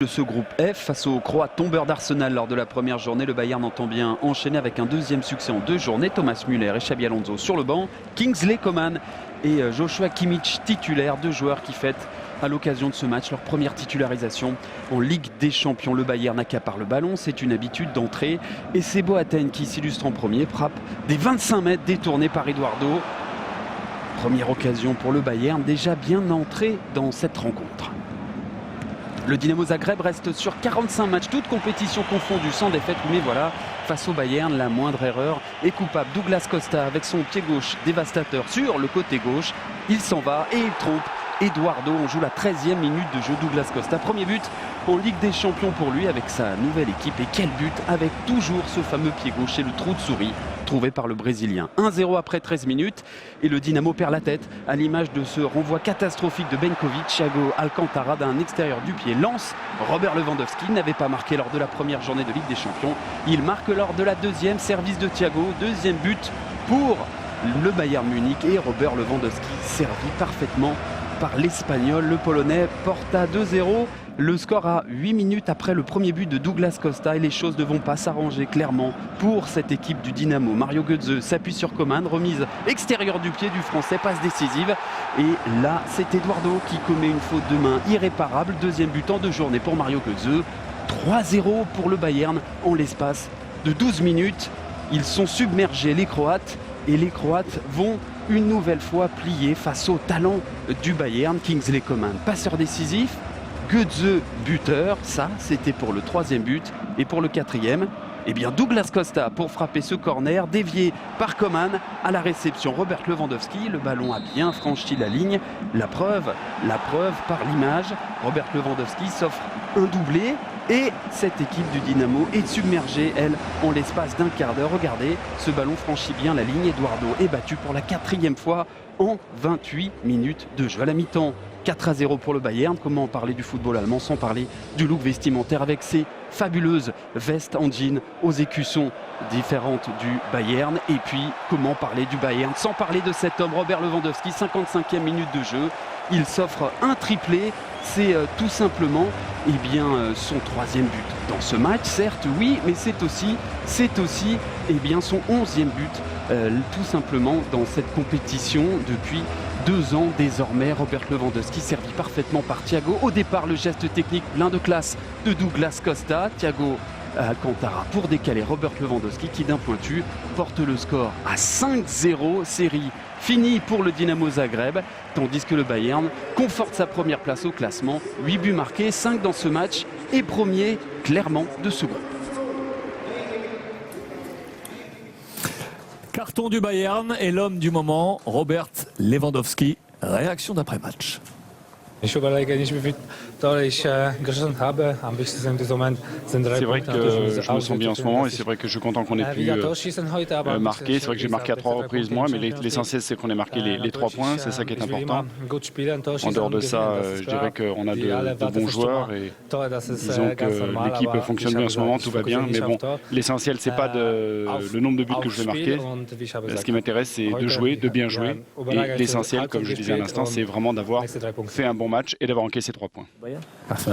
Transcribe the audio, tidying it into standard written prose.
De ce groupe F face aux Croates tombeurs d'Arsenal lors de la première journée, le Bayern entend bien enchaîner avec un deuxième succès en 2 journées. Thomas Müller et Xabi Alonso sur le banc, Kingsley Coman et Joshua Kimmich titulaires, 2 joueurs qui fêtent à l'occasion de ce match leur première titularisation en Ligue des Champions. Le Bayern accapare le ballon, c'est une habitude d'entrée et c'est Boateng qui s'illustre en premier, frappe des 25 mètres détourné par Eduardo. Première occasion pour le Bayern, déjà bien entré dans cette rencontre. Le Dynamo Zagreb reste sur 45 matchs, toutes compétitions confondues, sans défaite. Mais voilà, face au Bayern, la moindre erreur est coupable. Douglas Costa avec son pied gauche dévastateur sur le côté gauche. Il s'en va et il trompe Eduardo. On joue la 13e minute de jeu. Douglas Costa, premier but en Ligue des Champions pour lui avec sa nouvelle équipe. Et quel but avec toujours ce fameux pied gauche et le trou de souris trouvé par le Brésilien. 1-0 après 13 minutes et le Dynamo perd la tête à l'image de ce renvoi catastrophique de Benkovic. Thiago Alcantara d'un extérieur du pied lance Robert Lewandowski. N'avait pas marqué lors de la première journée de Ligue des Champions. Il marque lors de la deuxième, service de Thiago. Deuxième but pour le Bayern Munich et Robert Lewandowski servi parfaitement par l'Espagnol. Le Polonais porte à 2-0. Le score à 8 minutes après le premier but de Douglas Costa et les choses ne vont pas s'arranger clairement pour cette équipe du Dynamo. Mario Götze s'appuie sur Coman, remise extérieure du pied du Français, passe décisive. Et là, c'est Eduardo qui commet une faute de main irréparable. Deuxième but en 2 journées pour Mario Götze. 3-0 pour le Bayern en l'espace de 12 minutes. Ils sont submergés, les Croates. Et les Croates vont une nouvelle fois plier face au talent du Bayern. Kingsley Coman, passeur décisif. Götze buteur, ça c'était pour le 3e but. Et pour le 4e, eh bien Douglas Costa pour frapper ce corner, dévié par Coman à la réception. Robert Lewandowski, le ballon a bien franchi la ligne. La preuve par l'image, Robert Lewandowski s'offre un doublé. Et cette équipe du Dynamo est submergée, elle, en l'espace d'un quart d'heure. Regardez, ce ballon franchit bien la ligne. Eduardo est battu pour la 4e fois en 28 minutes de jeu. À la mi-temps, 4-0 pour le Bayern. Comment parler du football allemand sans parler du look vestimentaire avec ses fabuleuses vestes en jean aux écussons différentes du Bayern. Et puis, comment parler du Bayern sans parler de cet homme, Robert Lewandowski, 55e minute de jeu. Il s'offre un triplé. C'est tout simplement son 3e but dans ce match, certes, oui, mais c'est aussi son 11e but, tout simplement dans cette compétition depuis 2 ans désormais. Robert Lewandowski servi parfaitement par Thiago. Au départ, le geste technique plein de classe de Douglas Costa. Thiago Alcantara pour décaler Robert Lewandowski qui d'un pointu porte le score à 5-0. Série finie pour le Dynamo Zagreb, tandis que le Bayern conforte sa première place au classement. 8 buts marqués, 5 dans ce match et premier clairement de ce groupe. Carton du Bayern et l'homme du moment, Robert Lewandowski. Réaction d'après-match. C'est vrai que je me sens bien en ce moment et c'est vrai que je suis content qu'on ait pu marquer. C'est vrai que j'ai marqué à 3 reprises moi, mais l'essentiel c'est qu'on ait marqué les 3 points, c'est ça qui est important. En dehors de ça, je dirais qu'on a de bons joueurs et disons que l'équipe fonctionne bien en ce moment, tout va bien. Mais bon, l'essentiel c'est pas le nombre de buts que je vais marquer. Ce qui m'intéresse c'est de jouer, de bien jouer. Et l'essentiel, comme je disais à l'instant, c'est vraiment d'avoir fait un bon match et d'avoir encaissé 3 points. Parfait.